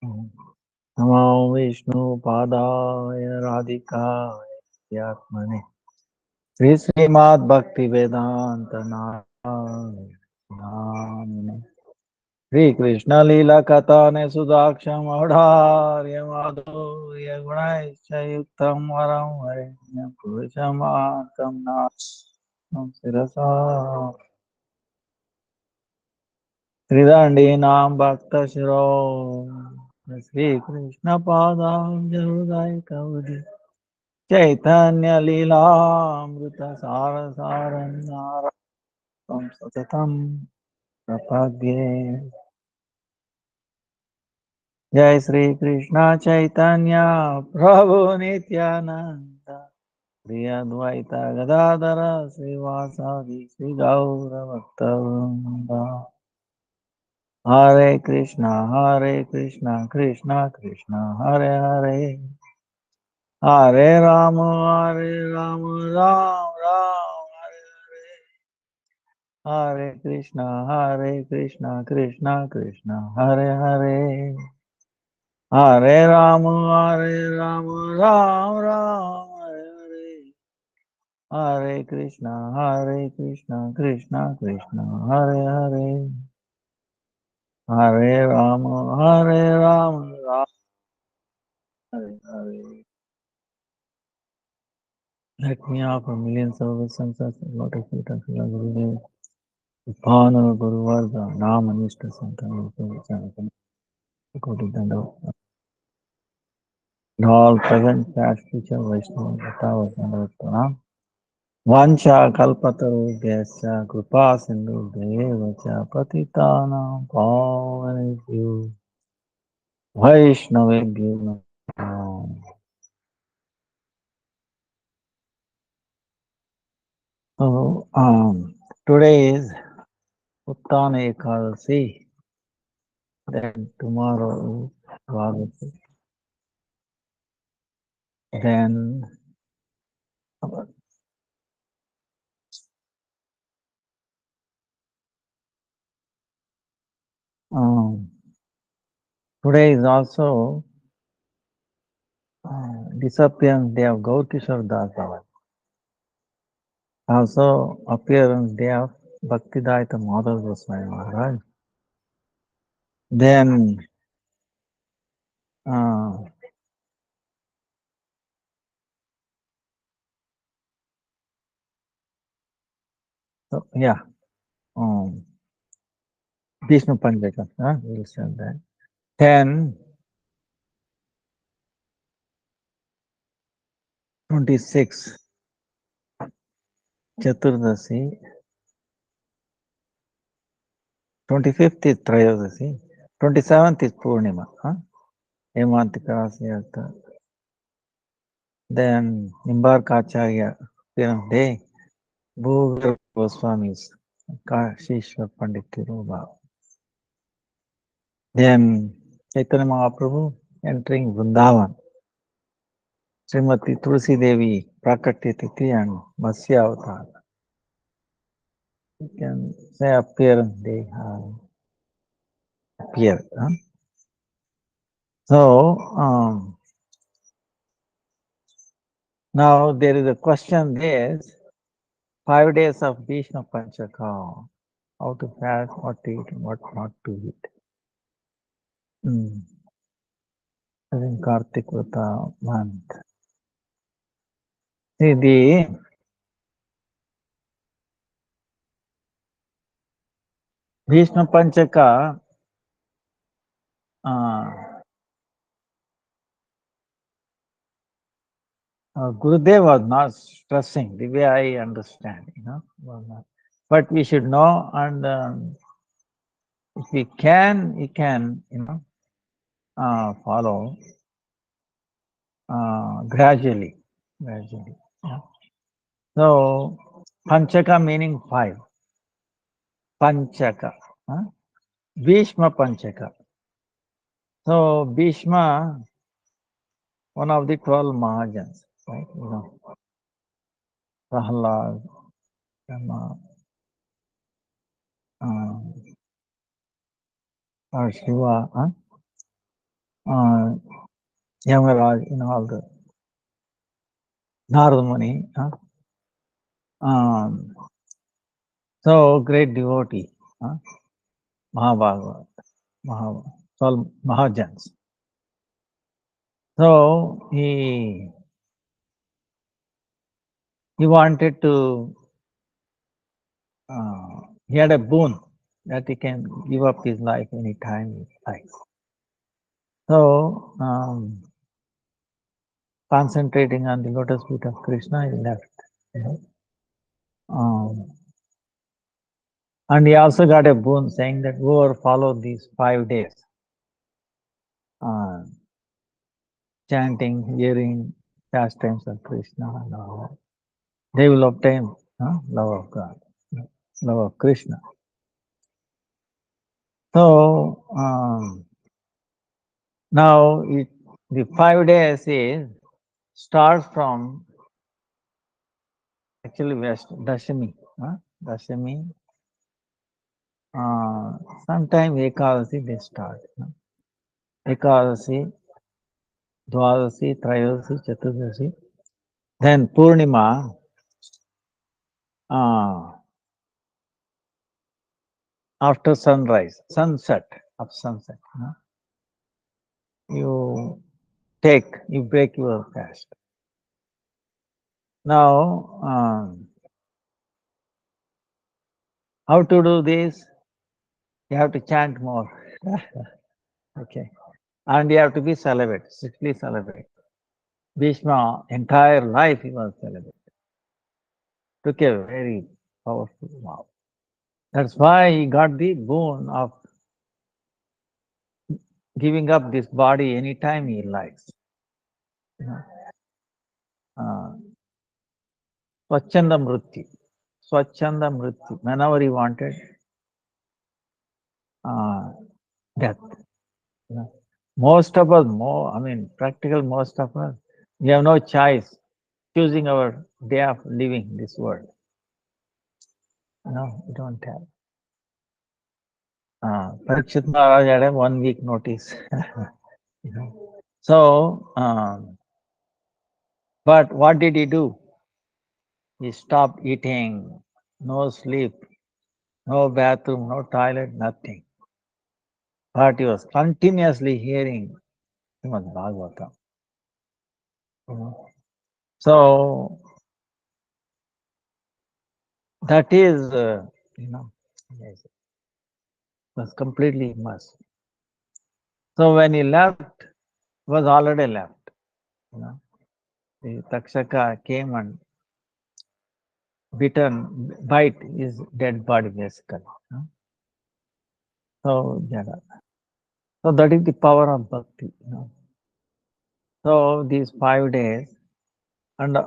नमो विष्णुपादाय राधिकाय आत्मने श्री श्रीमद् भक्ति वेदांत नाम श्री कृष्ण लीला कथाने सुदाक्षम औढ़ार्य माधुर्य गुणैश्च युक्तम वरम वरेण्यं पुरुषमार्गं नाम शिरसा त्रिदण्डीनां भक्तशिरो श्री कृष्ण पादां कवि चैतन्य लीलामृत सार सारं सततं प्रपद्ये जय श्री कृष्ण चैतन्य प्रभु नित्यानंद श्री अद्वैत गदाधर श्रीवासादि श्री गौर भक्तवृंद हरे कृष्णा कृष्णा कृष्णा हरे हरे हरे राम राम राम हरे हरे हरे कृष्णा कृष्णा कृष्णा हरे हरे हरे राम राम राम हरे Krishna Krishna Krishna Hare Hare Hare Ram Ram Hare Hare Let me offer millions of sunsets and lotus feet of the Gurudev, Utthana Guru Varga, Nama Nishta Santana, Koti Dando, and all present, past, future, Vaishnava, Vatavas, and Utthana. Vancha Kalpataru, Kripa Sindhu, Devacha, Patitana, Pavanebhyo, Vaishnavebhyo. So, today is Utthana Ekadashi, then tomorrow is Bhagavati, then um, today is also disappearance day of Gaurkishore Das Baba. Also appearance day of Bhakti-Vidanta Madhav Goswami Maharaj. Then uh, so, yeah, Vishnu Panchaka, we'll say that. Then 26 Chaturdasi, 25th is Trayodasi, 27th is Purnima, Hemantika Rasiyartha. Then Nimbarkacharya, day, Bhugar Goswami's Kashishwar Pandit Tiruba. Then Chaitanya Mahaprabhu entering Vrindavan. Srimati Tulsi Devi Prakatya Tithi and Matsya Avatar. You can say appearance day appear. So now there is a question there. 5 days of Vishnu Panchaka. How to fast, what to eat, what not to eat. I think Kartik Vrata month. See, the Vishnu Panchaka, Gurudev was not stressing the way I understand, was not. But we should know, and if we can, follow gradually. Yeah. So, Panchaka meaning 5. Panchaka. Bhishma Panchaka. So, Bhishma, one of the 12 Mahajans, right? Prahlad, Brahma, or Shiva, uh, Yamaraj, all the Narada Muni. Um, so great devotee, Mahabharata, Maha, all Mahajans. So he wanted to, he had a boon that he can give up his life anytime he likes. So, concentrating on the lotus feet of Krishna, he left. You know. And he also got a boon saying that whoever followed these 5 days, uh, chanting, hearing pastimes of Krishna and all, they will obtain love of God, love of Krishna. So now the 5 days is starts from actually West Dashami, Dashami. Sometime Ekadasi they start. Ekadasi, Dwadasi, Trayodasi, Chaturdasi. Then Purnima, after sunrise, sunset of sunset, you break your fast. Now, how to do this? You have to chant more. Okay. And you have to be celibate, strictly celibate. Bhishma, entire life he was celibate. Took a very powerful vow. That's why he got the boon of giving up this body anytime he likes. Swachanda Mritti. Swachanda Mritti. Whenever he wanted death. Most of us, most of us, we have no choice choosing our day of leaving this world. No, we don't have. Parikshit Maharaj had a 1 week notice. So, but what did he do? He stopped eating, no sleep, no bathroom, no toilet, nothing. But he was continuously hearing Srimad Bhagavatam. So that is, yes, was completely immersed. So when he left, was already left. The Takshaka came and bite his dead body basically. So So that is the power of bhakti. So these 5 days and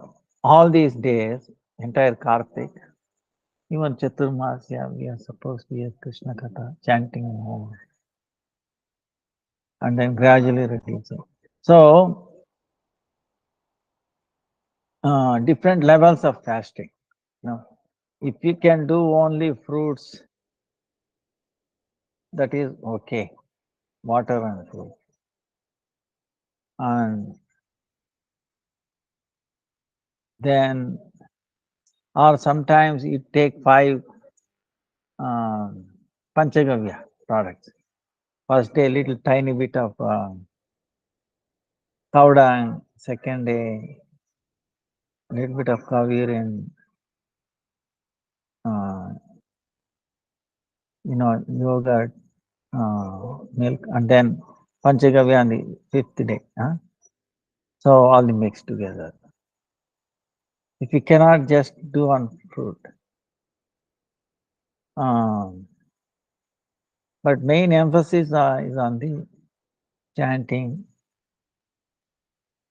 all these days, entire Kartik, even Chaturmasya, we are supposed to hear Krishna Katha, chanting more, and then gradually reducing. So different levels of fasting. If you can do only fruits, that is okay, water and fruit. And then, or sometimes you take 5 Panchagavya products. First day, little tiny bit of cow dung. Second day, little bit of kavir and yogurt, milk, and then Panchagavya on the 5th day. So all the mixed together. If you cannot just do on fruit, but main emphasis is on the chanting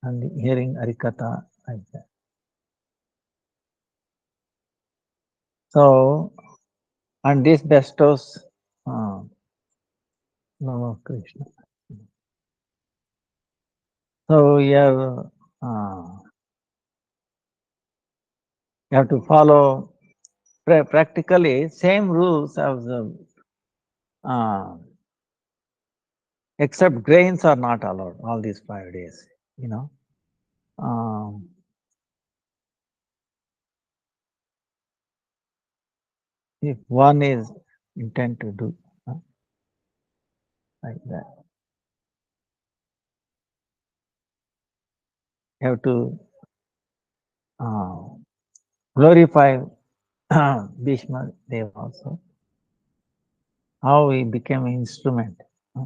and the hearing Harikatha like that. So, and this bestows love of Krishna. So you have to follow practically same rules as except grains are not allowed all these 5 days. You know, um, if one is intent to do like that, you have to uh, glorify Bhishma Dev also, how he became an instrument uh,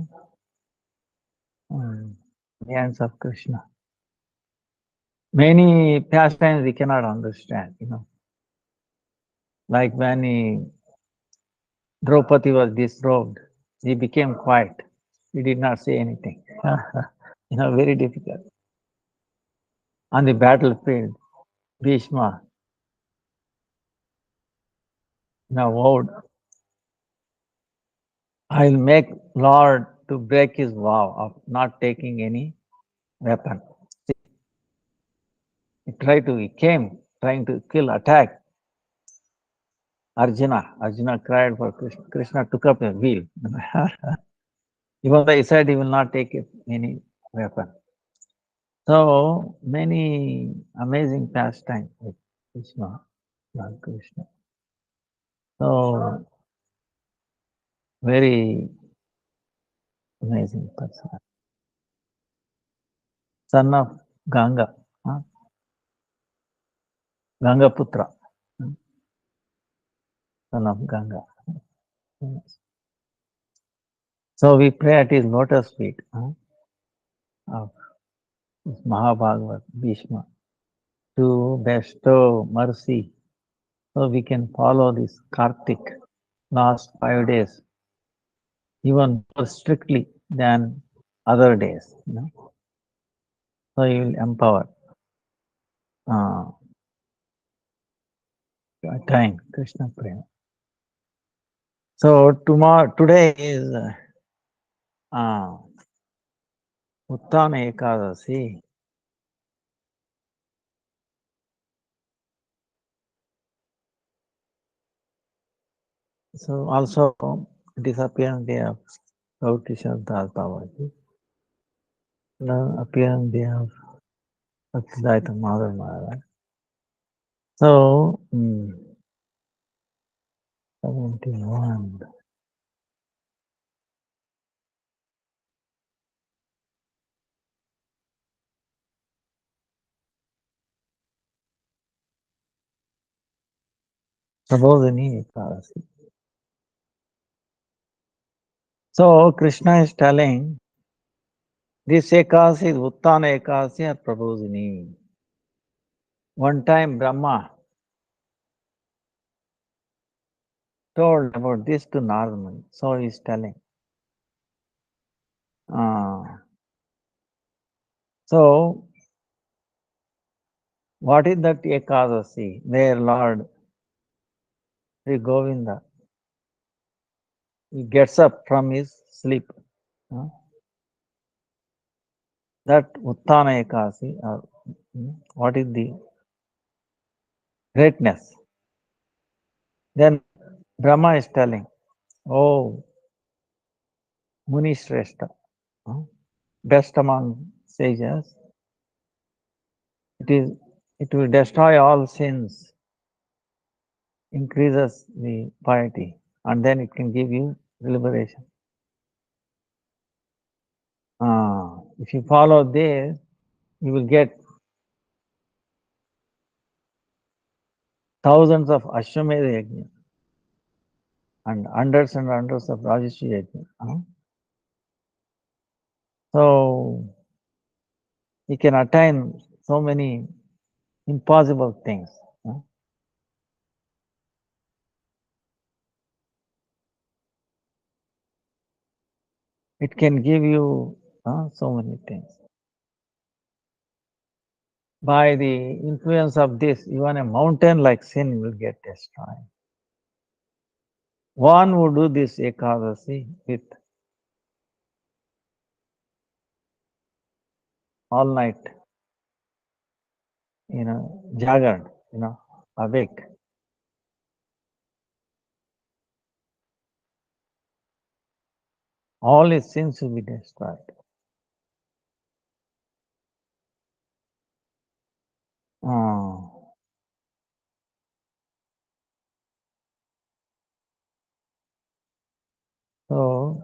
in the hands of Krishna. Many pastimes we cannot understand, like when Draupadi was disrobed, he became quiet. He did not say anything. Very difficult. On the battlefield, Bhishma vowed, I'll make Lord to break his vow of not taking any weapon. He came trying to attack Arjuna. Arjuna cried for Krishna. Krishna took up a wheel. Even though he said he will not take any weapon. So many amazing pastimes with Krishna, Lord Krishna. So very amazing person. Son of Ganga, Ganga Putra, son of Ganga. So we pray at his lotus feet of Mahabhagavat Bhishma to bestow mercy so we can follow this Kartik last 5 days even more strictly than other days. So he will empower attain Krishna Prema. So today is Utthana Ekadashi. So also disappearance day of Gautishar Das Babaji. The appearance day of Bhakti-Vidanta Dandi Maharaja. So 71. Sabodhini Ekadashi. So Krishna is telling this Ekadashi is Utthana Ekadashi or Prabodhini. One time Brahma told about this to Narada. So he is telling. So what is that Ekadashi? Where Lord Sri Govinda he gets up from his sleep. That Utthana Ekadashi, what is the greatness? Then Brahma is telling, oh, Muni Shrestha, best among sages, it will destroy all sins, increases the piety, and then it can give you liberation. If you follow this, you will get thousands of Ashwamedha Yajna and hundreds of Rajashri Yajna. So you can attain so many impossible things. It can give you so many things. By the influence of this, even a mountain like sin will get destroyed. One who do this Ekadasi with all night, jagged, awake. all his sins will be destroyed. Oh. So,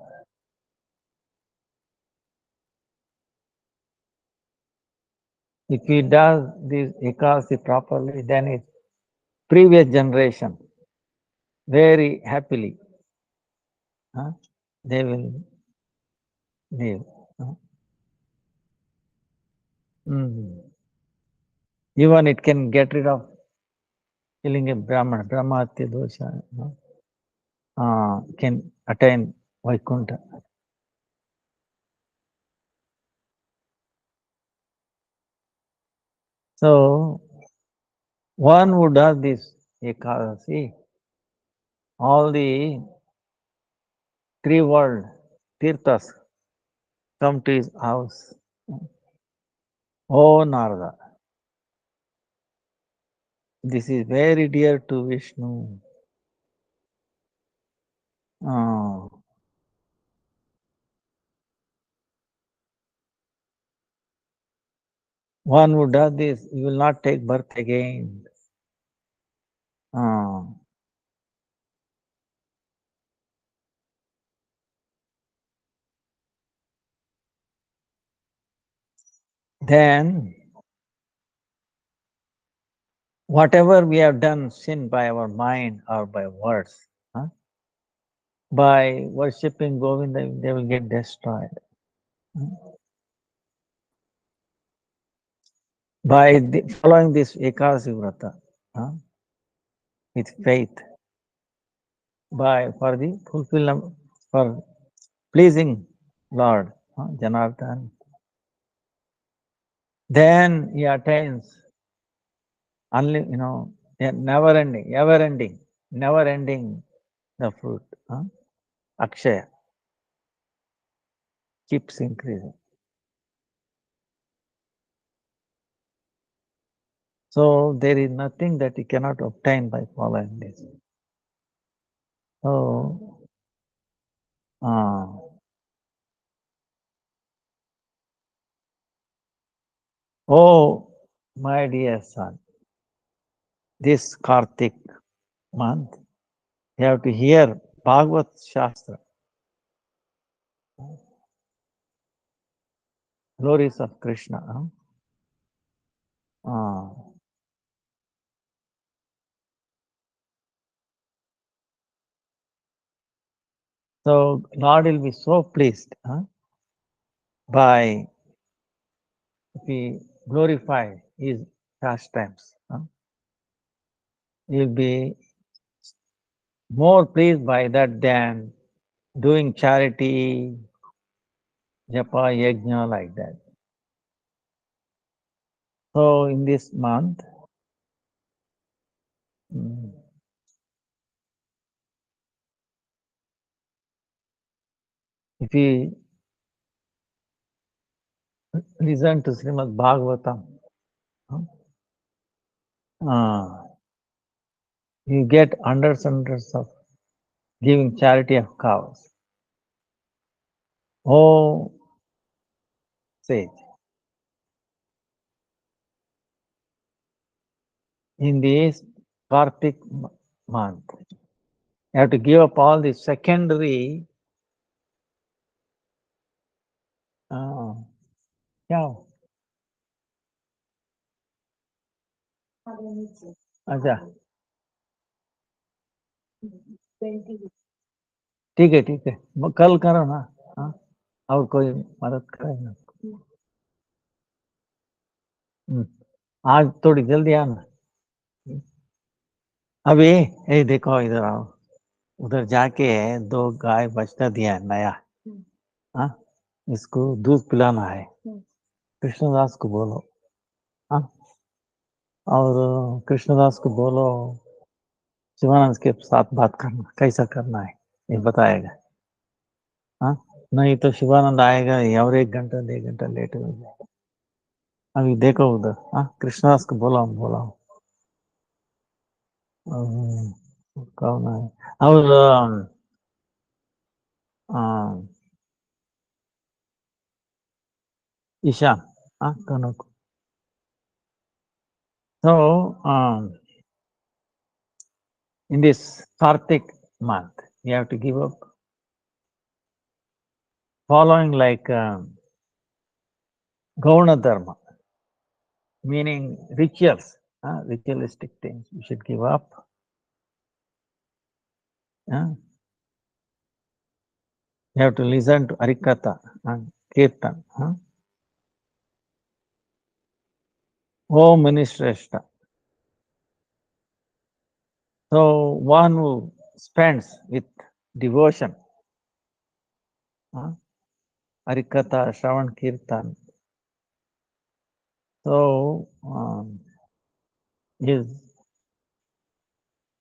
if he does this Ekadashi properly, then his previous generation very happily, they will live. Mm. Even it can get rid of killing a Brahmana, Brahmatya dosha, can attain Vaikuntha. So, one who does this Ekadasi, all the three world tirthas come to his house. Oh Narada, this is very dear to Vishnu. Uh, one who does this, he will not take birth again. Uh, then, whatever we have done sin by our mind or by words, by worshipping Govinda, they will get destroyed. By following this Ekadasi Vrata, with faith, for the fulfillment, for pleasing Lord, Janardhan, then he attains only, never ending, never ending the fruit. Akshaya keeps increasing. So there is nothing that he cannot obtain by following this. So, oh, my dear son, this Kartik month, you have to hear Bhagavad Shastra, glories of Krishna. So Lord will be so pleased by if we glorify his pastimes. He will be more pleased by that than doing charity, japa, yajna, like that. So in this month, if we listen to Srimad Bhagavatam, you get hundreds and hundreds of giving charity of cows. Oh, sage, in this Kartik month, you have to give up all the secondary. क्या अच्छा ठीक है कल करो ना. और कोई मदद करेगा. आज थोड़ी जल्दी आना. अभी देखो इधर आओ. उधर जाके 2 गाय बछड़ा दिया है नया. इसको दूध पिलाना है. कृष्णदास को बोलो. और कृष्णदास को बोलो शिवानंद के साथ बात करना कैसा करना है ये बताएगा. नहीं तो शिवानंद आएगा और 1 घंटा 1.5 घंटा लेट हो जाएगा. अभी देखो उधर. कृष्णदास को बोला कौन है. और Ishan. Kanuk. So, in this Kartik month, you have to give up following like Gauna Dharma, meaning rituals, ritualistic things. You should give up. You have to listen to Harikatha and Kirtan. Om Ministreshta. So, one who spends with devotion, Harikatha, Shravan Kirtan, so his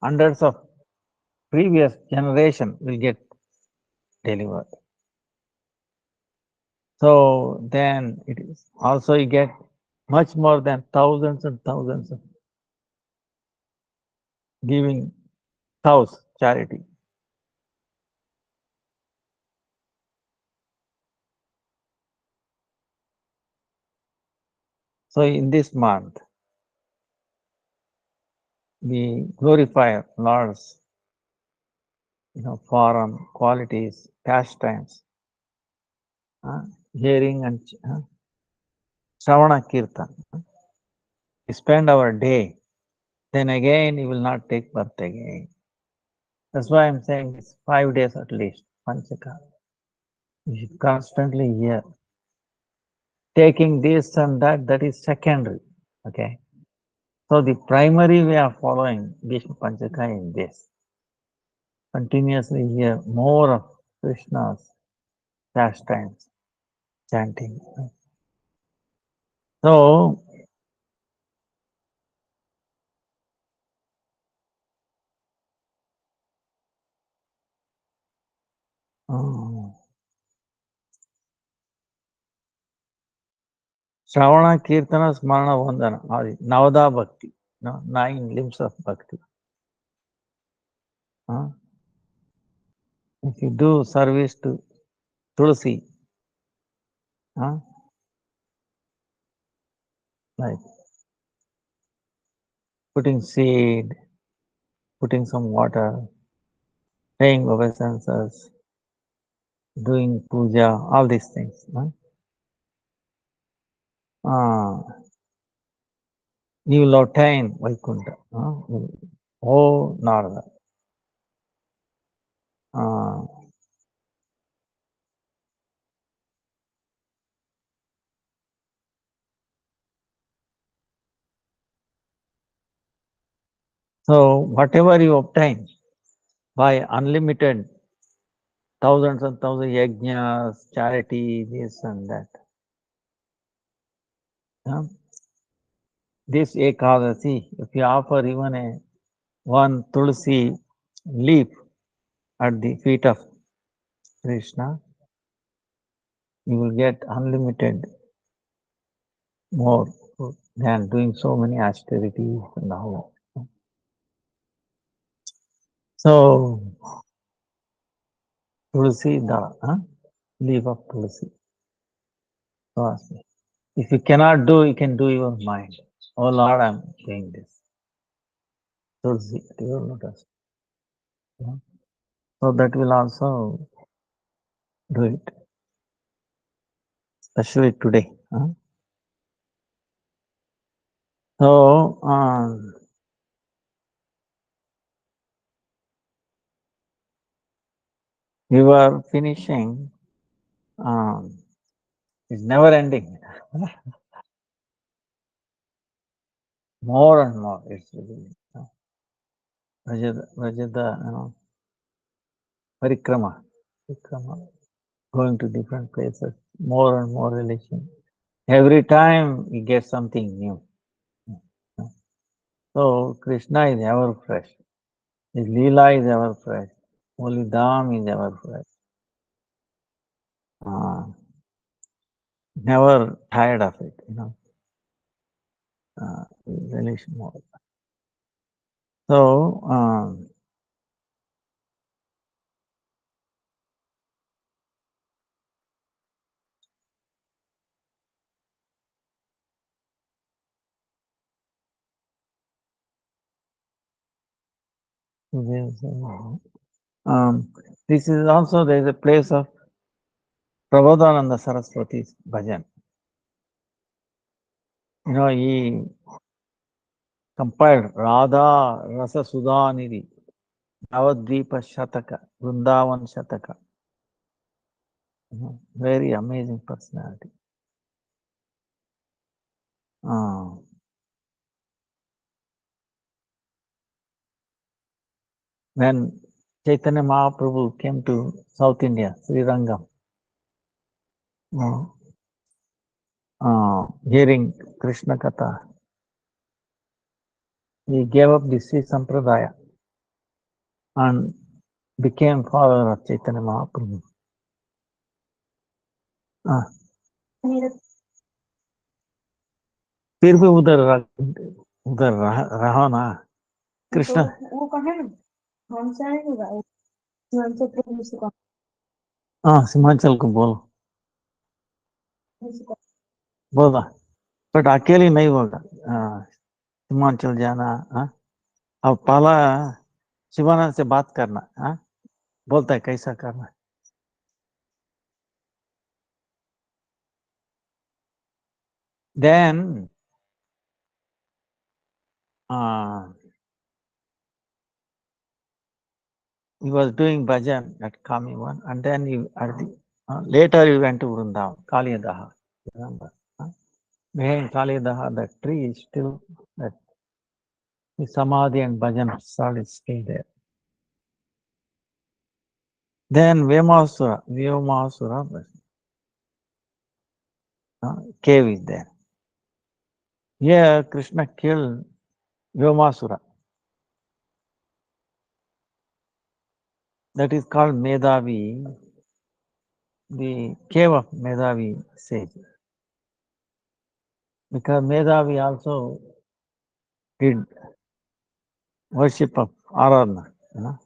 hundreds of previous generation will get delivered. So then it is also you get much more than thousands and thousands of giving cows charity. So in this month, we glorify Lord's form, qualities, pastimes, hearing and Shravana Kirtan. We spend our day, then again you will not take birth again. That's why I'm saying it's 5 days at least, Panchaka. You should constantly hear. Taking this and that is secondary. Okay. So the primary way of following Vishnu Panchaka is this. Continuously hear more of Krishna's pastimes, chanting. So, Shravana, Kirtana, Smarana, Vandana, or Navada Bhakti, 9 limbs of Bhakti. If you do service to Tulsi, like putting seed, putting some water, paying obeisances, doing puja, all these things. You will obtain Vaikuntha. Oh, Narada. So, whatever you obtain by unlimited thousands and thousands yajnas, charity, this and that. This Ekadashi, if you offer even one tulsi leaf at the feet of Krishna, you will get unlimited more than doing so many austerities and all that. So, Tulsi Dala, leaf of Tulsi. So ask me. If you cannot do, you can do your mind. Oh Lord, I'm doing this. Tulsi at your lotus. So that will also do it, especially today. So, we were finishing, it's never ending. More and more, it's really, Rajada, Parikrama, going to different places, more and more relation. Every time you get something new. So Krishna is ever fresh. His Leela is ever fresh. Holy Dham is ever fresh. Never tired of it, relation more. So, This is also there is a place of Prabodhananda Saraswati's bhajan. He compiled Radha Rasa Sudhanidhi, Navadvipa Shataka, Vrindavan Shataka. Very amazing personality. When Chaitanya Mahaprabhu came to South India, Sri Rangam, hearing Krishna Katha, he gave up the Sri Sampradaya and became follower of Chaitanya Mahaprabhu. फिर भी उधर उधर रहो ना कृष्ण वो कहाँ है हम चाहेंगे सीमांचल को बोलो बोला बट अकेले नहीं होगा सीमांचल जाना अब पहला शिवानंद से बात करना बोलता है कैसा करना then he was doing bhajan at Kamiwan, and then later he went to Vrindavan, Kaliyadaha. Remember? Behind Kaliyadaha, that tree is still, that the Samadhi and bhajan salt is still there. Then Vyomasura cave is there. Here Krishna killed Vyomasura. That is called Medhavi, the cave of Medhavi sage. Because Medhavi also did worship of Aradhana.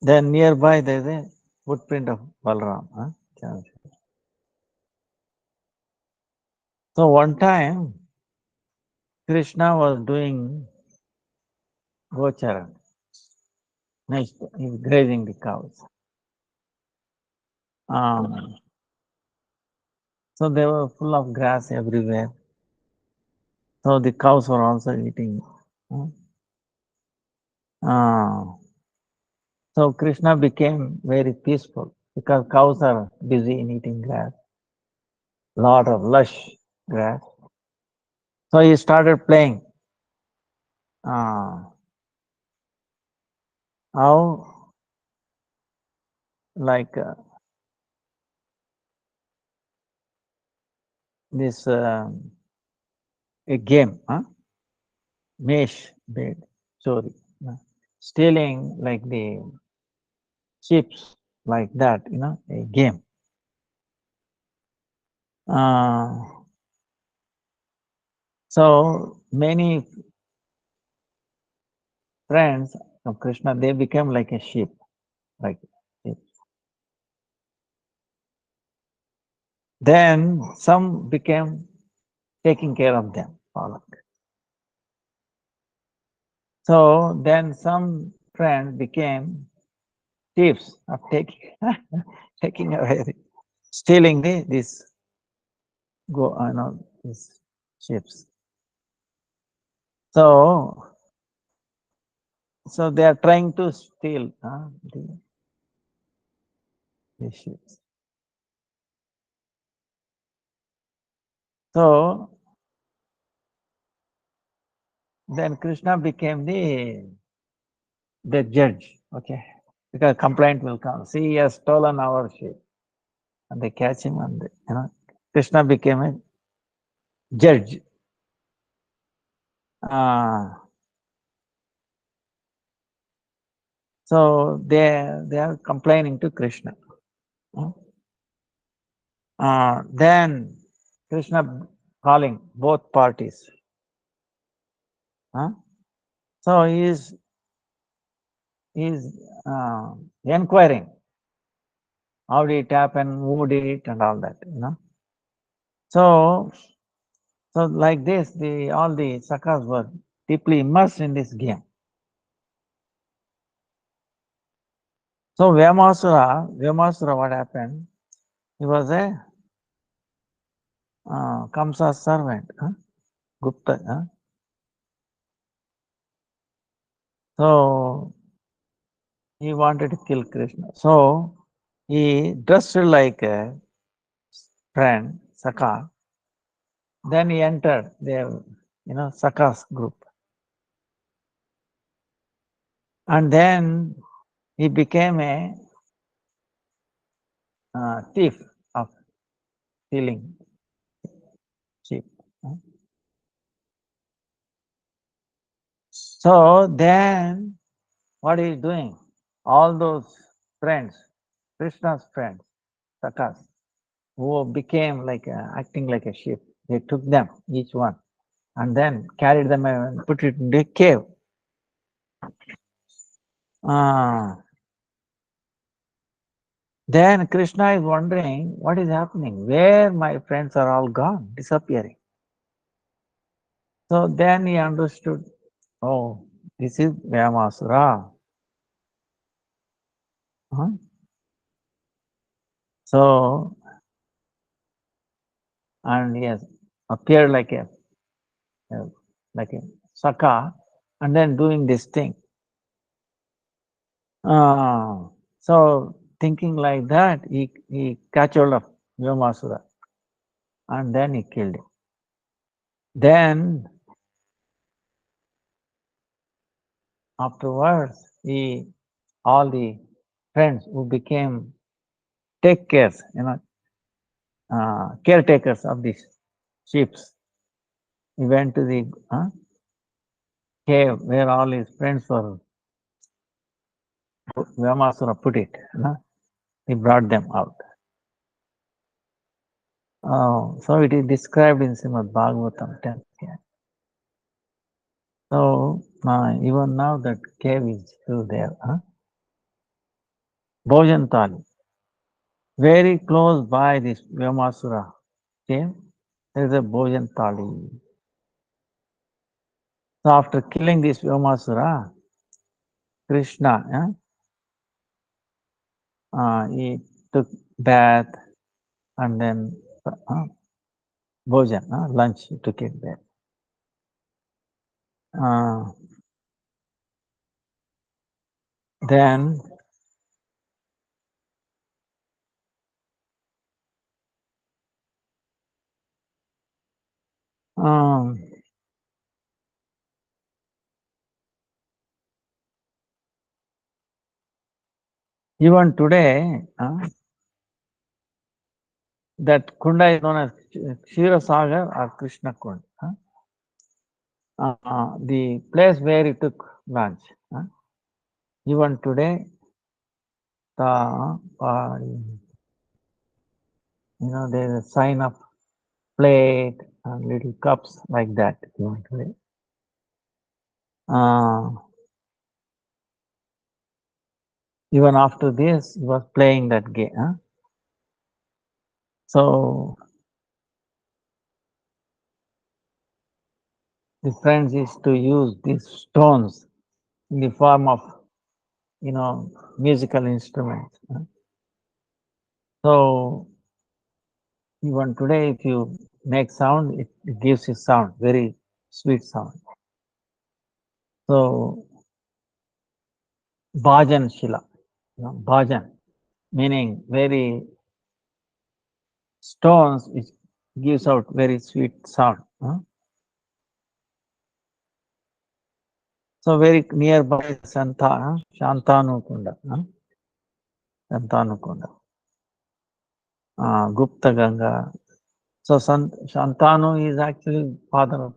Then nearby there is a footprint of Balram. So one time Krishna was doing Gocharan. Next, he was grazing the cows. So they were full of grass everywhere. So the cows were also eating. So Krishna became very peaceful because cows are busy in eating grass, lot of lush grass. So he started playing. How like this a game, mesh bed, sorry, stealing like the chips like that, a game. So many friends of Krishna, they became like a sheep, like sheep. Then some became taking care of them. So then some friends became thieves of taking away, stealing these ships. So they are trying to steal the ships. So then Krishna became the judge, okay? Because complaint will come. See, he has stolen our sheep. And they catch him and Krishna became a judge. So they are complaining to Krishna. Then Krishna calling both parties. So he is inquiring how did it happen, who did it, and all that. So like this, all the sakhas were deeply immersed in this game. So Vyamasura, what happened? He was a Kamsa's servant, Gupta. So he wanted to kill Krishna. So he dressed like a friend, Saka. Then he entered the, Saka's group. And then he became a thief of stealing sheep. So then what he is doing? All those friends, Krishna's friends, Sakas, who became like acting like a sheep, they took them, each one, and then carried them and put it in the cave. Then Krishna is wondering what is happening, where my friends are all gone, disappearing. So then he understood, oh, this is Vyamasura. So, and he has appeared like a Saka, and then doing this thing. So thinking like that, he catch hold of Vyamasura, and then he killed him. Then afterwards, all the friends who became caretakers of these sheep, he went to the cave where all his friends were. Vyamasura put it. He brought them out. So it is described in Srimad Bhagavatam 10th canto. So even now that cave is still there. Bhojan Thali. Very close by this Vyamasura cave, there is a Bhojan Thali. So after killing this Vyamasura, Krishna, he took bath and then Bhojan, lunch, he took it there. Then even today, that Kunda is known as Kshira Sagar or Krishna Kund. The place where he took lunch. Even today, there is a sign of plate and little cups like that. Even today. Even after this, he was playing that game. So the friends used to use these stones in the form of, musical instruments. So even today, if you make sound, it gives you sound, very sweet sound. So Bhajan Shila, Bhajan, meaning very stones which gives out very sweet sound. So very nearby Shantanu Kunda, Gupta Ganga. So Shantanu is actually father of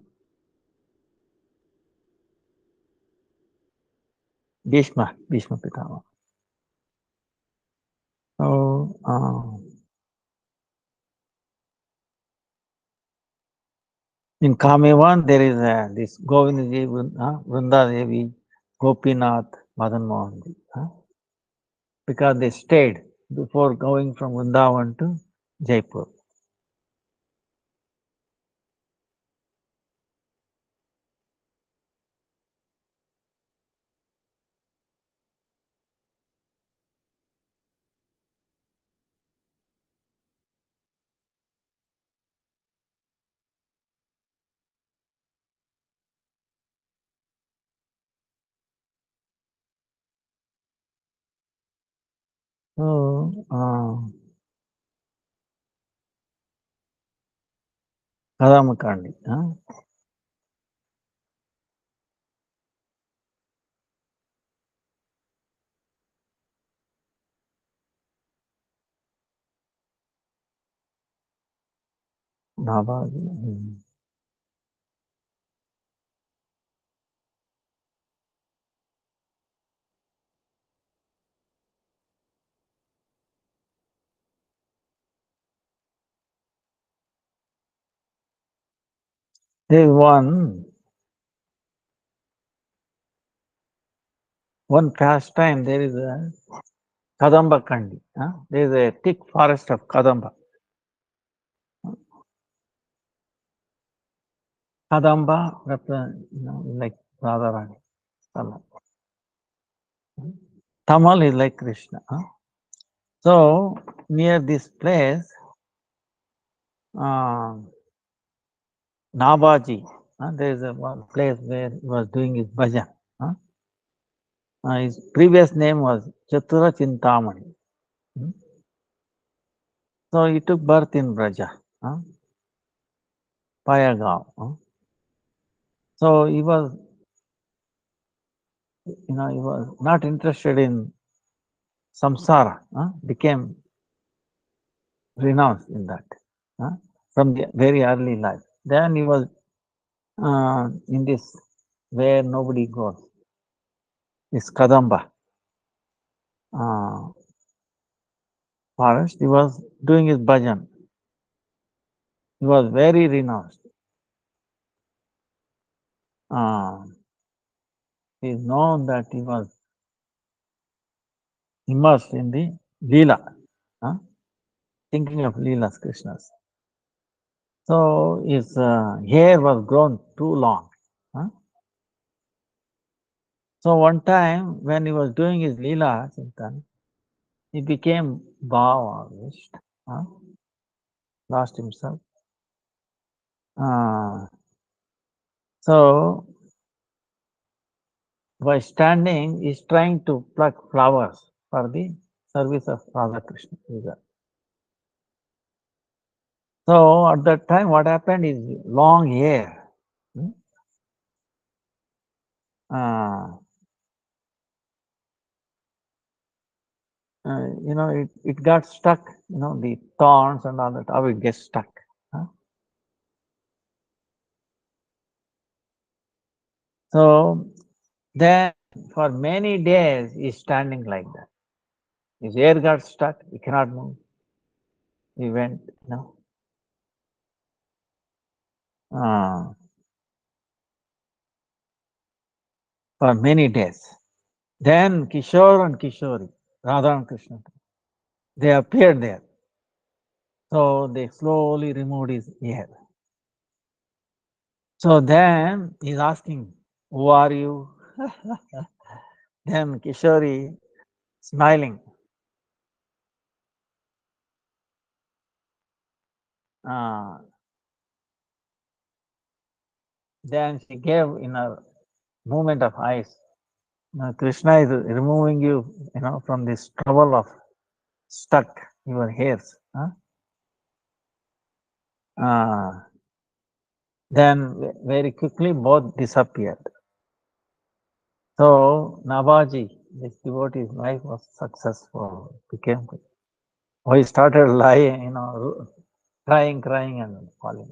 Bhishma Pitama. So in Kamevan there is this Govindaji, Vrunda Devi, Gopinath, Madan Mohan, because they stayed before going from Vrindavan to Jaipur. So, Kadamakandi. Nabhaji. There is one pastime. There is a Kadamba Kandi. There is a thick forest of Kadamba. Kadamba represents, like Radharani. Tamal is like Krishna. So near this place, Nabaji, there is a one place where he was doing his bhajan. His previous name was Chatura Chintamani. So he took birth in Braja, Payagaon. So he was, he was not interested in samsara, became renounced in that from the very early life. Then he was in this where nobody goes, this Kadamba forest. He was doing his bhajan. He was very renounced. It is known that he was immersed in the Leela, thinking of Leelas Krishna's. So his hair was grown too long. So one time when he was doing his Leela Chintan, he became Bhavavisht, lost himself. So by standing, he is trying to pluck flowers for the service of Radha Krishna. So at that time, what happened is long hair. It got stuck, the thorns and all that, how it gets stuck. So then for many days he's standing like that. His hair got stuck, he cannot move. He went, for many days. Then Kishore and Kishori, Radha and Krishna, they appeared there. So they slowly removed his hair. So then he's asking, who are you? Then Kishori smiling. Then she gave in a movement of eyes. Krishna is removing you, from this trouble of stuck your hairs. Then very quickly both disappeared. So Nabaji, this devotee's life was successful. Became. He started lying, crying and falling.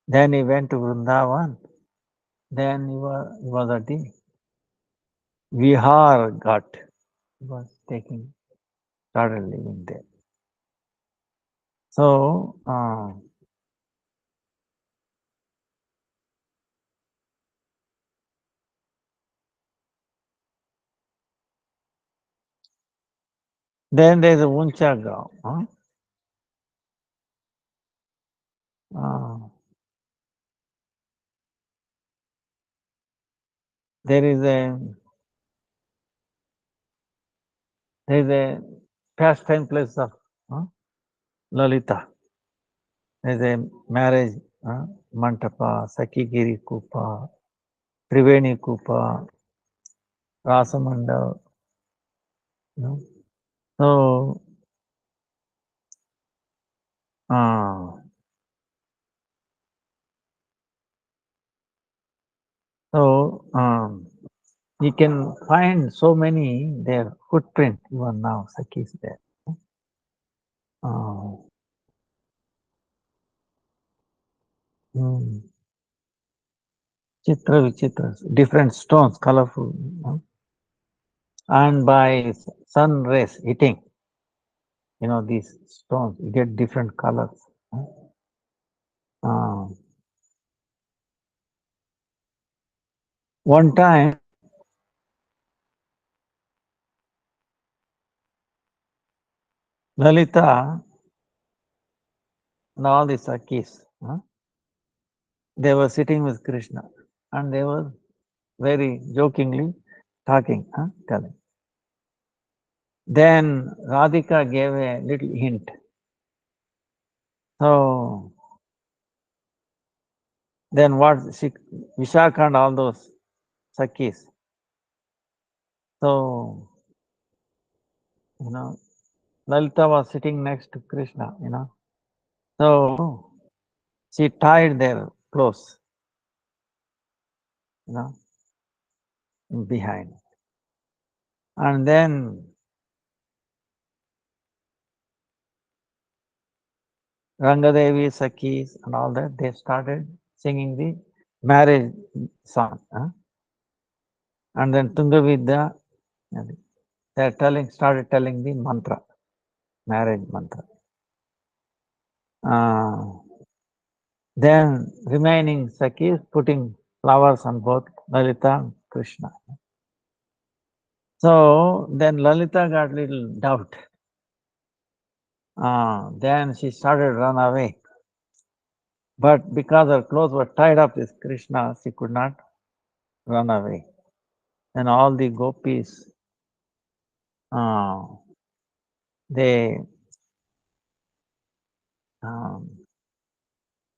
Then he went to Vrindavan. Then he was at the Vihar Ghat. He was started living there. So then there is a Uncha Gaon. There is a pastime place of Lalita. There is a marriage Mantapa, Sakigiri Kupa, Triveni Kupa, Rasamanda, you know. So, uh, so you can find so many their footprint even now. Sakis there. Uh, mm, Chitra vichitras, different stones, colorful, you know, and by sun rays hitting, you know, these stones, you get different colors. Uh, One time, Lalita and all the Sakis, they were sitting with Krishna and they were very jokingly talking, telling. Then Radhika gave a little hint. So then what she, Vishaka and all those Sakis. So, you know, Lalita was sitting next to Krishna, you know. So she tied their clothes, you know, behind. And then Rangadevi, Sakis, and all that, they started singing the marriage song. And then Tungavidya, they started telling the mantra, marriage mantra. Then remaining Sakis putting flowers on both Lalita and Krishna. So then Lalita got little doubt. Then she started run away. But because her clothes were tied up with Krishna, she could not run away. And all the gopis, uh, they, um,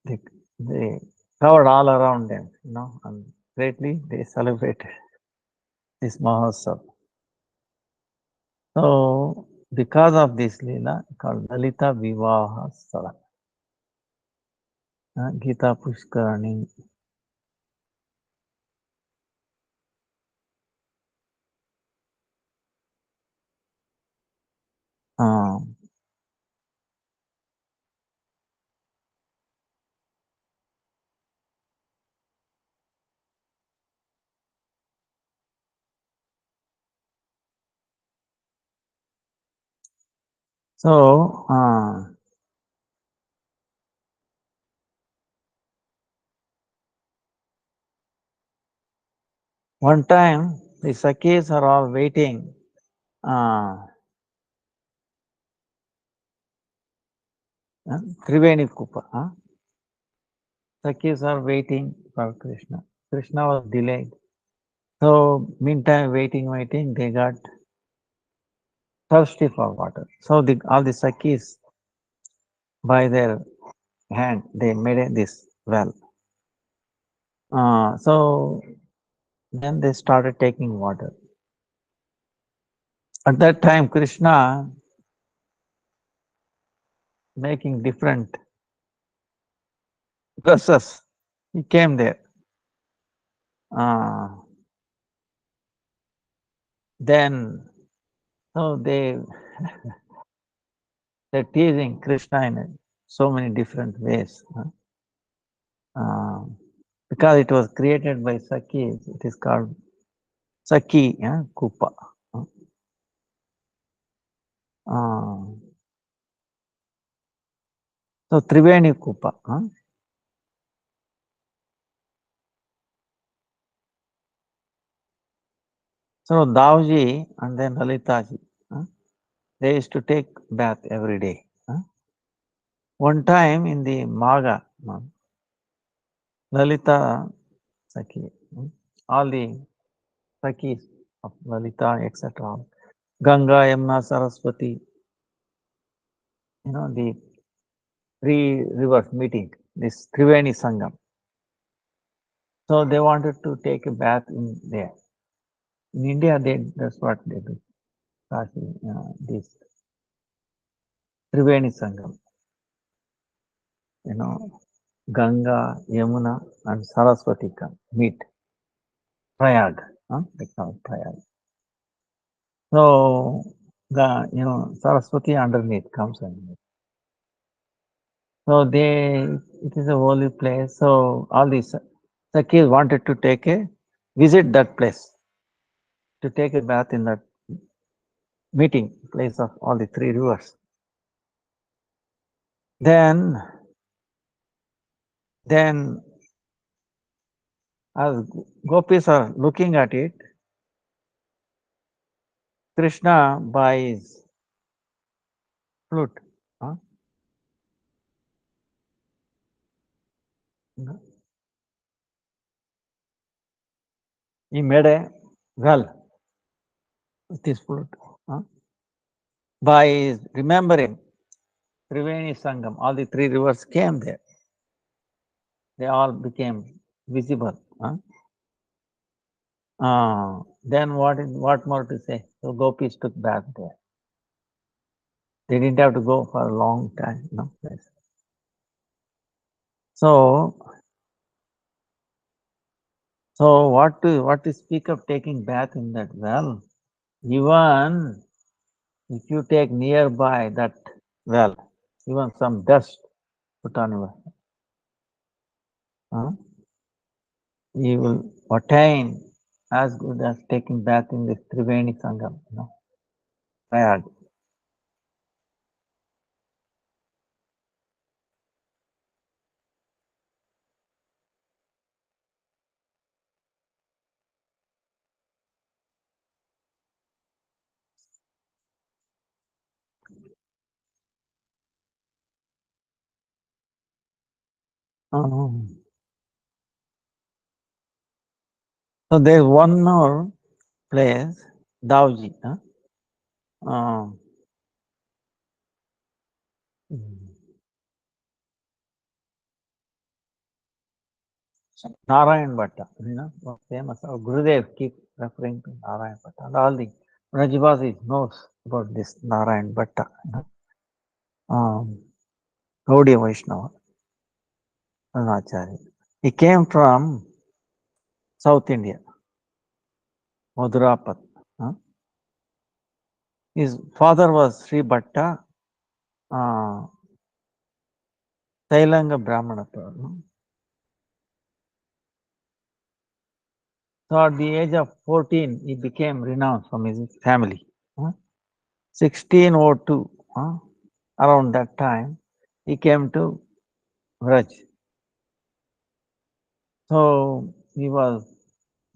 they, they covered all around them, you know, and greatly they celebrated this Mahotsav. So, because of this Leela, called Lalita Vivaha Stala, Gita Pushkarani. Um, so, one time the Sakis are all waiting. Triveni Kupa. Sakis are waiting for Krishna. Krishna was delayed. So, meantime, waiting, they got thirsty for water. So, all the Sakis, by their hand, they made this well. So, then they started taking water. At that time, Krishna making different dresses. He came there. Then, so they're teasing Krishna in so many different ways. Because it was created by Sakis, it is called Saki Kupa. So Triveni Kupa. So Davji and then Lalitaji, they used to take bath every day. One time in the Maga, Lalita Saki, all the Sakis of Lalita, etc. Ganga, Yamuna, Saraswati, the three rivers meeting, this Triveni Sangam. So they wanted to take a bath in there. In India, that's what they do. This Triveni Sangam, Ganga, Yamuna, and Saraswati come meet. Prayag, they call it Prayag. So Saraswati underneath comes underneath. So it is a holy place. So all these Sakhis wanted to visit that place, to take a bath in that meeting place of all the three rivers. Then as gopis are looking at it, Krishna buys flute. He made a well with his flute. By remembering Triveni Sangam, all the three rivers came there. They all became visible. Then what more to say? So gopis took bath there. They didn't have to go for a long time. So what to speak of taking bath in that well? Even if you take nearby that well, even some dust put on your, you will attain as good as taking bath in this Triveni Sangam. Prayag. So there's one more place, Dauji. Narayan Bhatta, famous. Our Gurudev keep referring to Narayan Bhatta. And all the Rajvasis knows about this Narayan Bhatta. Gaudiya Vaishnava, an Acharya. He came from South India, Madhurapat. His father was Sri Bhatta, Tailanga Brahmana. So at the age of 14, he became renowned from his family. 1602, around that time, he came to Vraj. So he was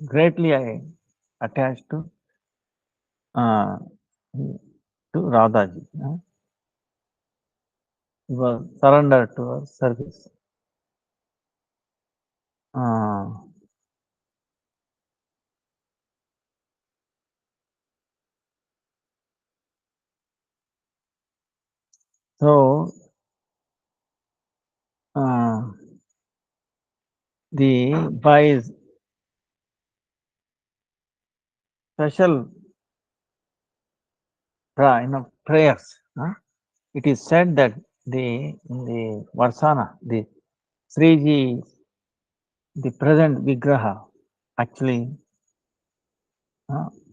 greatly attached to Radhaji. He was surrendered to her service. So by his special prayers, it is said that in the Varsana, the Sriji, the present Vigraha, actually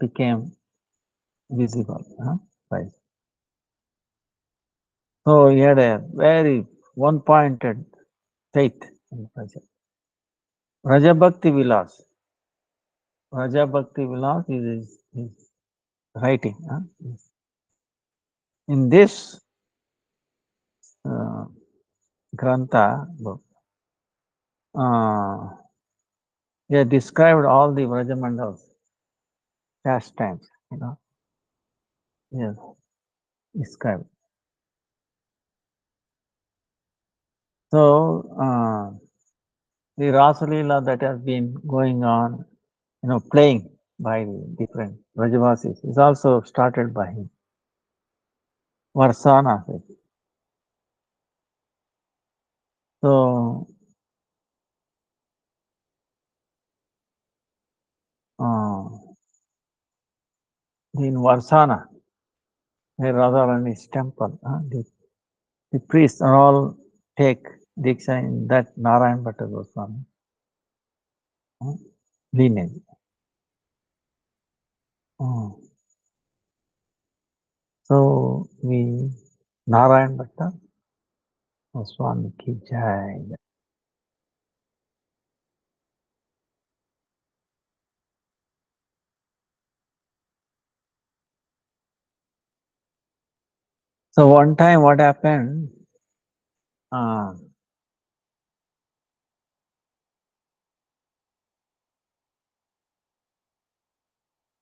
became visible. Right. So he had a very one-pointed faith in Raja. Raja Bhakti Vilas. Raja Bhakti Vilas is his writing. In this Grantha book, he had described all the Vrajamandals pastimes, yes, described. So the Rasalila that has been going on, playing by the different Vrajavasis is also started by him. Varsana. So in Varsana, where Radharani's temple, the priests are all take Diksha in that Narayan Bhatta Goswami lineage. So we Narayan Bhatta Goswami ki jai. So one time what happened,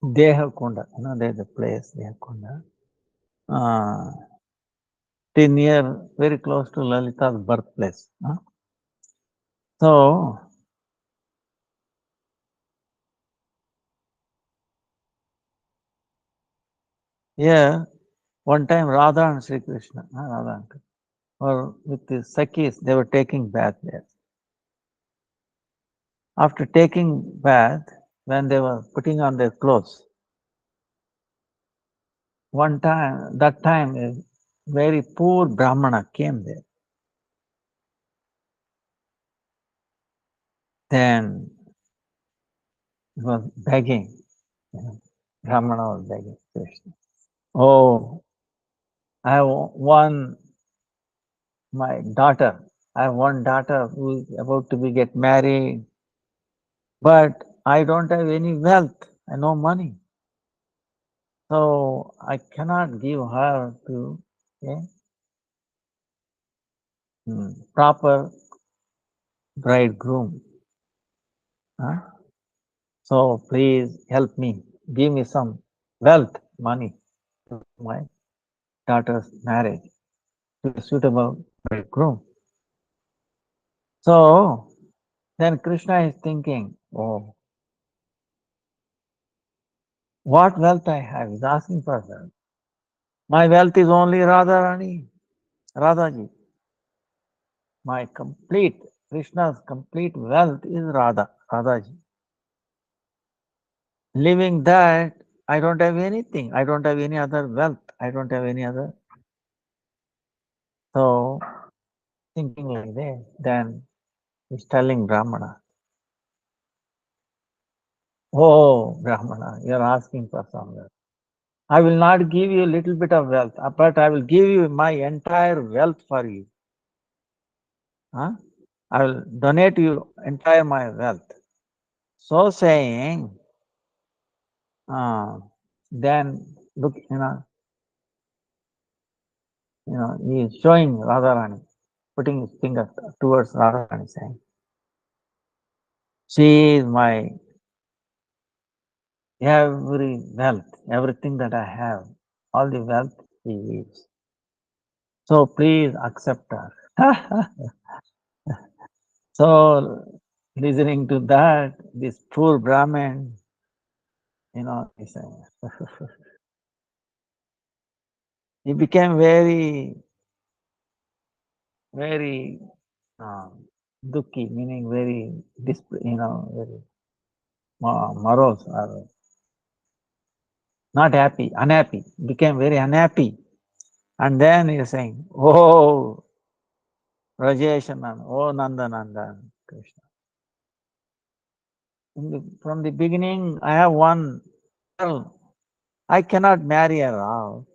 Dehakonda, there's a place, Dehakonda, near, very close to Lalita's birthplace. So, yeah, one time Radha and Sri Krishna, Radha and or with the Sakhis, they were taking bath there. After taking bath, when they were putting on their clothes, that time a very poor Brahmana came there. Then he was begging, Brahmana was begging Krishna. Oh, I have my daughter. I have one daughter who is about to get married, but I don't have any wealth and no money. So I cannot give her to a proper bridegroom. So please help me. Give me some wealth, money to my daughter's marriage to a suitable bridegroom. So then Krishna is thinking, oh, what wealth I have? He's asking for wealth. My wealth is only Radharani, Radhaji. My Krishna's complete wealth is Radhaji. Leaving that, I don't have anything. I don't have any other wealth. I don't have any other. So, thinking like that, then he's telling Brahmana, oh, Brahmana, you're asking for some wealth. I will not give you a little bit of wealth, but I will give you my entire wealth for you. I will donate you entire my wealth. So saying, then look, he is showing Radharani, putting his finger towards Radharani, saying, she is my every wealth, everything that I have, all the wealth she gives. So please accept her. So listening to that, this poor Brahmin, he became very, very dukkhi, meaning very, very morose, or not happy, unhappy, became very unhappy. And then he is saying, oh, Rajesh Nanda, oh Nanda Nanda, Krishna. From the beginning, I have one girl. I cannot marry her out.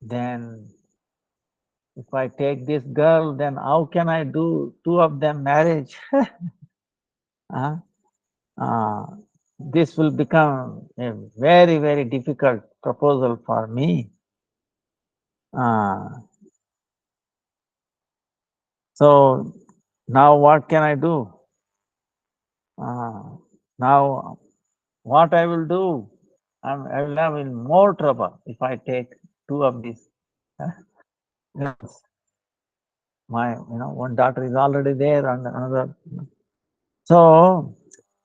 Then, if I take this girl, then how can I do two of them marriage? This will become a very, very difficult proposal for me. So now what can I do? Now what I will do? I will have in more trouble if I take two of these girls. My, one daughter is already there and another. So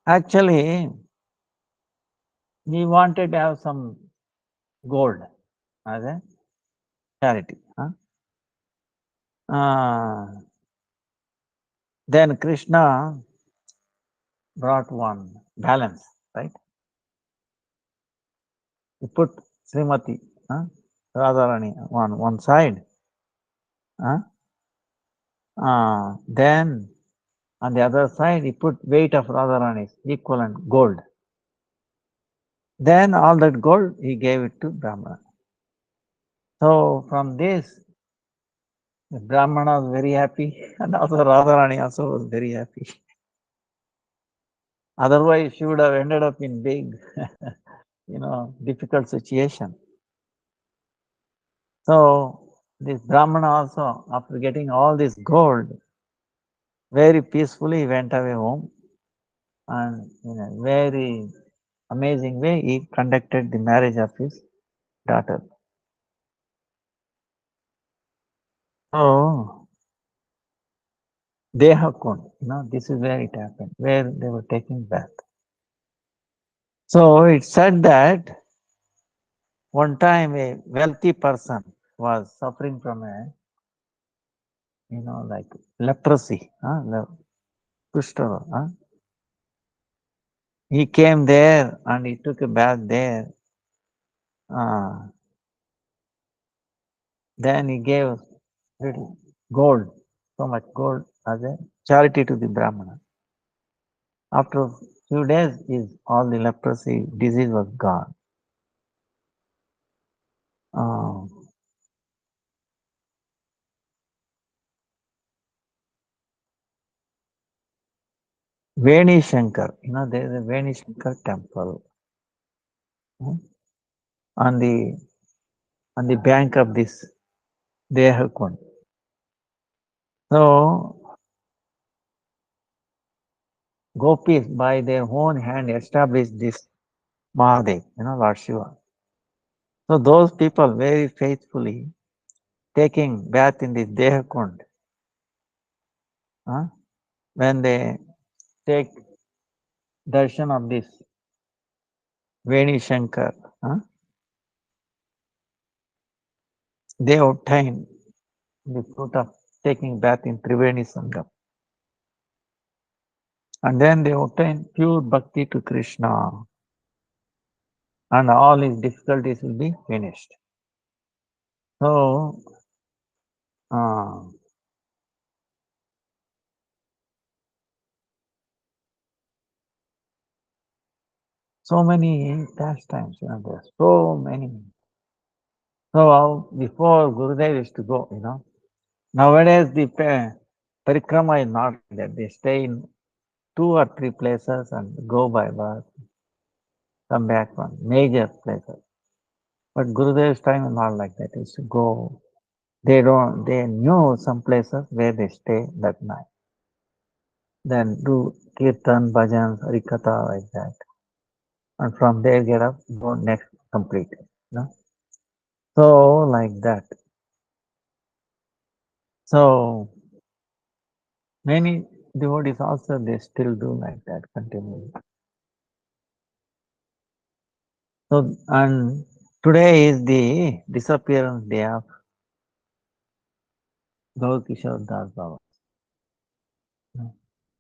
actually, we wanted to have some gold as a charity. Then Krishna brought one balance, right? You put Srimati, Radharani on one side. Uh, then on the other side, he put weight of Radharani's equivalent gold. Then all that gold, he gave it to Brahmana. So from this, the Brahmana was very happy, and also Radharani also was very happy. Otherwise, she would have ended up in big, difficult situation. So this Brahmana also, after getting all this gold, very peacefully went away home, and in a very amazing way, he conducted the marriage of his daughter. So Dehakund, this is where it happened, where they were taking bath. So it said that one time a wealthy person was suffering from like leprosy, Kushta. He came there and he took a bath there. Then he gave little gold, so much gold as a charity to the Brahmana. After a few days, all the leprosy disease was gone. Veni Shankar, there is a Veni Shankar temple on the bank of this Dehakund. So gopis by their own hand established this Mahadev, Lord Shiva. So those people very faithfully taking bath in this Dehakund, when they take darshan of this Veni Shankar, they obtain the fruit of taking bath in Triveni Sangam. And then they obtain pure bhakti to Krishna. And all his difficulties will be finished. So, so many pastimes, there's so many. So before Gurudev used to go, nowadays the parikrama is not like that. They stay in 2 or 3 places and go by bus, come back from major places. But Gurudev's time is not like that. He used to go. They knew some places where they stay that night. Then do kirtan, bhajans, harikatha like that. And from there get up, go next complete. So like that. So many devotees also they still do like that continually. So and today is the disappearance day of Gaur Kishore Das Baba.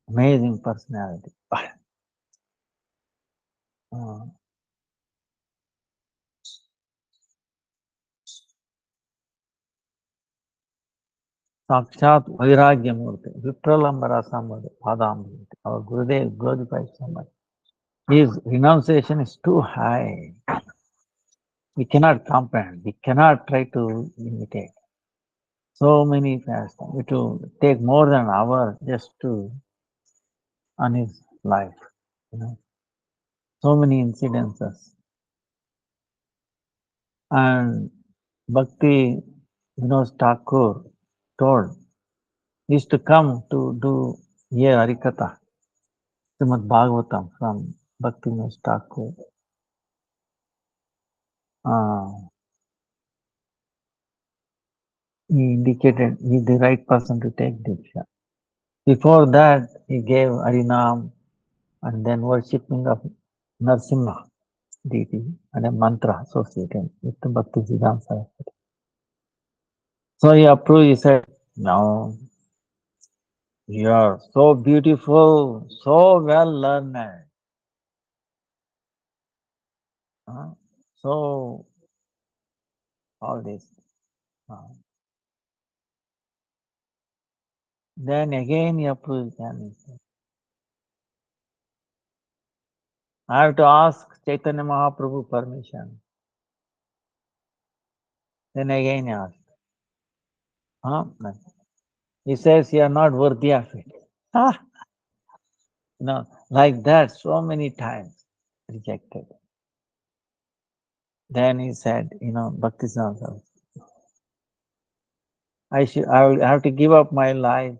Amazing personality. Sakshat Vairagyamurti, Vipralambara Samad, Padam. Our Gurudev glorified so much. His renunciation is too high. We cannot comprehend. We cannot try to imitate. So many pastimes. It will take more than an hour just to on his life. So many incidences. And Bhakti Thakur told, he used to come to do Harikatha, Srimad Bhagavatam from Bhakti Thakur. He indicated he's the right person to take Diksha. Before that, he gave Harinam and then worshipping of Narsimha deity and a mantra associated with the Bhakti-Vedanta Saraswati. So he approved, he said, no, you are so beautiful, so well learned, So all this. uh, Then again he approved and I have to ask Chaitanya Mahaprabhu permission. Then again he asked. Huh? He says you are not worthy of it. Ah, like that so many times rejected. Then he said, Bhakti-Siddhanta, I will have to give up my life.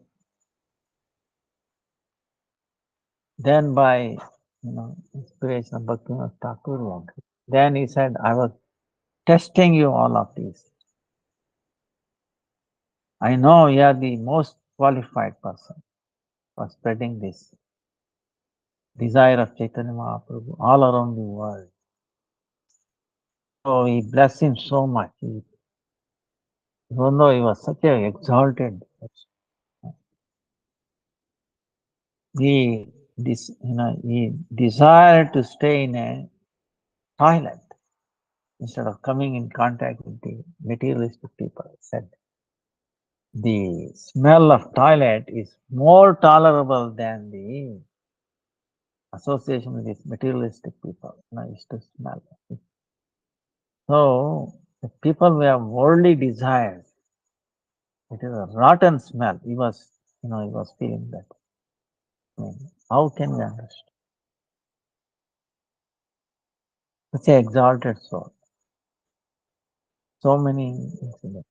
Then by inspiration of Bhaktivinoda Thakur, then he said, I was testing you all of these. I know you are the most qualified person for spreading this desire of Chaitanya Mahaprabhu all around the world. So he blessed him so much. Even though he was such an exalted, he desired to stay in a toilet instead of coming in contact with the materialistic people. He said the smell of toilet is more tolerable than the association with these materialistic people. Used to smell. So the people who have worldly desires, it is a rotten smell. He was feeling that. How can we understand? Such an exalted soul. So many incidents.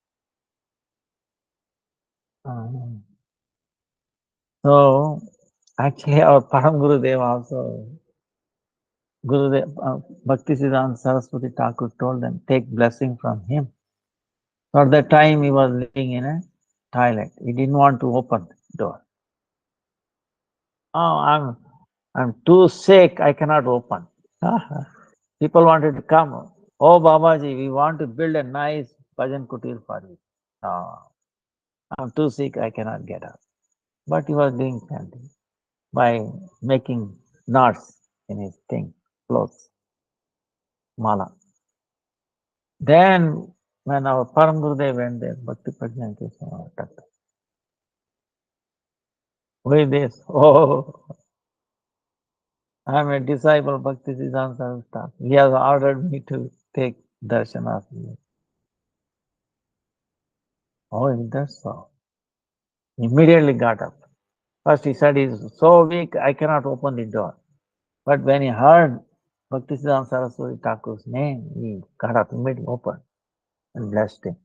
So actually our Param Gurudev also, Bhakti-Siddhanta Saraswati Thakur told them, take blessing from him. For that time he was living in a toilet. He didn't want to open the door. Oh, I'm too sick, I cannot open. People wanted to come. Oh Babaji, we want to build a nice bhajan kutir for you. No, I'm too sick, I cannot get up. But he was doing something by making knots in his clothes, mala. Then when our Param Gurudev went there, Bhakti Prajna Krishna, who is this? Oh, I'm a disciple of Bhakti Siddhanta Saraswati. He has ordered me to take darshan of you. Oh, is that so? Immediately got up. First he said he's so weak, I cannot open the door. But when he heard Bhakti-Siddhanta Saraswati Thakur's name, he got up immediately, opened and blessed him.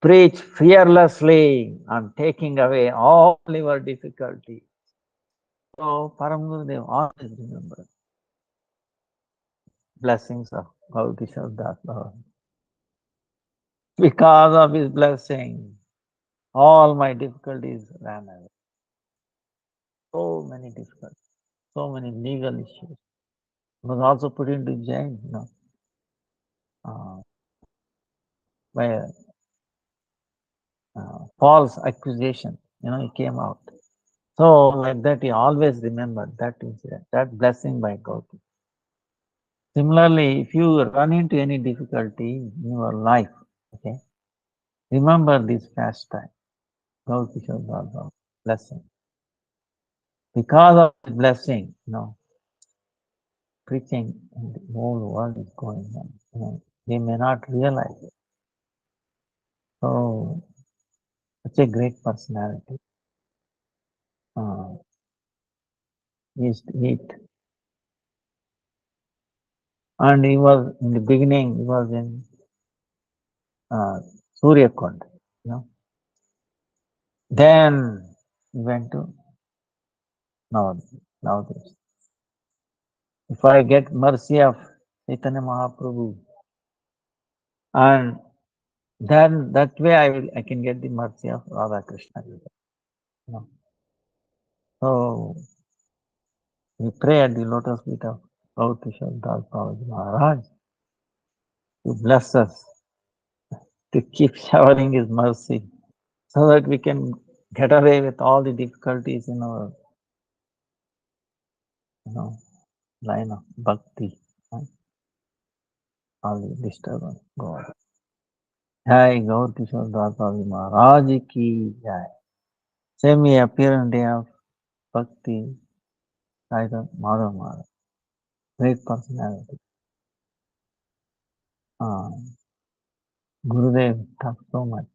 Preach fearlessly, I'm taking away all your difficulties. So Param Gurudev always remember blessings of Gaudishar Das Baba. Because of his blessing, all my difficulties ran away. So many difficulties, so many legal issues. Was also put into jail, by a false accusation. He came out. So like that, he always remembered that incident, that blessing by God. Similarly, if you run into any difficulty in your life, okay, remember this pastime, Gaur blessing. Because of the blessing, preaching in the whole world is going on. They may not realize it. So, such a great personality. He used to eat. And he was, in the beginning, he was in Surya Kund, Then he went to Navadvip. If I get mercy of Chaitanya Mahaprabhu, and then that way I can get the mercy of Radha Krishna. So we pray at the lotus feet of Bhakti-Vidanta Dandi Maharaja to bless us, to keep showering his mercy, so that we can get away with all the difficulties in our line of bhakti. all the disturbance. God. Jai Gaur Kishore Dandi Maharaj ki Jai. Semi appearance day of Bhakti Vidanta Madhav Maharaj. Great personality. Gurudev talked so much.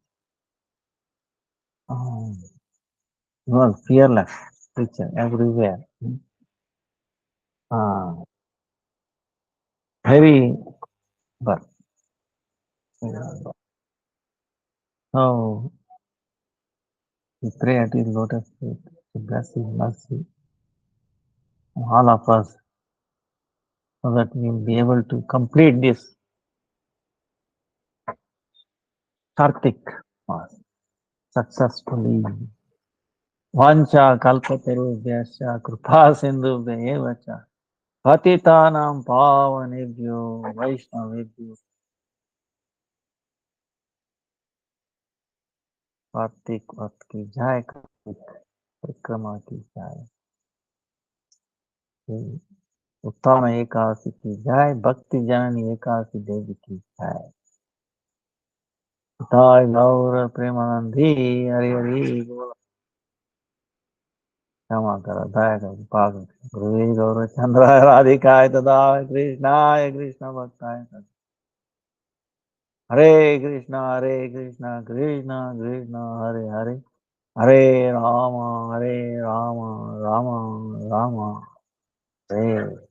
He was fearless preacher everywhere. Very but so we pray at his lotus feet to bless his mercy on all of us so that we will be able to complete this Kartik fast successfully. Vancha kalpatarubhyascha kripa sindhubhya patitanam pavanebhyo vaishnavebhyo Kartik vat ki jai Kartik परिक्रमा की जाए उत्थान एकादशी की जाए भक्ति जननी एकादशी देवी की जाए ताय गौर प्रेमानंदी हरि हरि बोल क्षमा करो दया करो पाप गुरु गौर चंद्र राधिकाय तदा कृष्णाय कृष्ण भक्ताय हरे कृष्णा कृष्ण कृष्ण हरे हरे हरे राम राम राम हरे